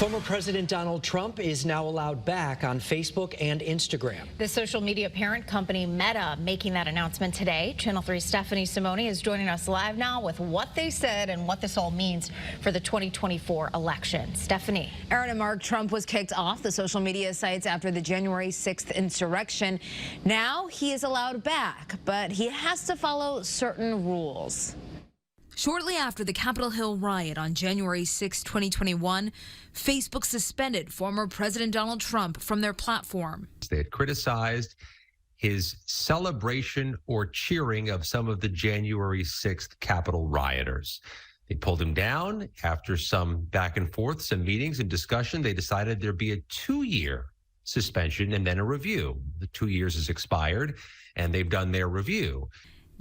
Former President Donald Trump is now allowed back on Facebook and Instagram. The social media parent company Meta making that announcement today. Channel 3's Stephanie Simoni is joining us live now with what they said and what this all means for the 2024 election. Stephanie. Aaron and Mark, Trump was kicked off the social media sites after the January 6th insurrection. Now he is allowed back, but he has to follow certain rules. Shortly after the Capitol Hill riot on January 6, 2021, Facebook suspended former President Donald Trump from their platform. They had criticized his celebration or cheering of some of the January 6th Capitol rioters. They pulled him down after some back and forth, some meetings and discussion. They decided there'd be a 2-year suspension and then a review. The 2 years has expired and they've done their review.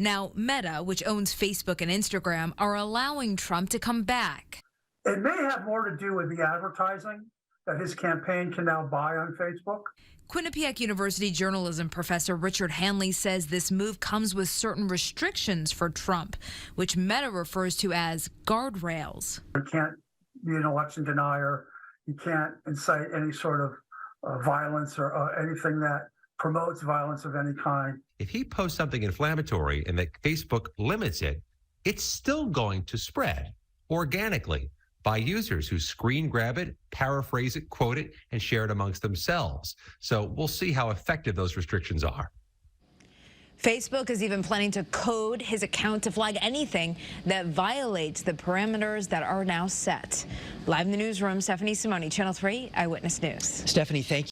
Now, Meta, which owns Facebook and Instagram, are allowing Trump to come back. It may have more to do with the advertising that his campaign can now buy on Facebook. Quinnipiac University journalism professor Richard Hanley says this move comes with certain restrictions for Trump, which Meta refers to as guardrails. You can't be an election denier. You can't incite any sort of violence or anything that promotes violence of any kind. If he posts something inflammatory and that Facebook limits it, it's still going to spread organically by users who screen grab it, paraphrase it, quote it, and share it amongst themselves. So we'll see how effective those restrictions are. Facebook is even planning to code his account to flag anything that violates the parameters that are now set. Live in the newsroom, Stephanie Simoni, Channel 3 Eyewitness News. Stephanie, thank you.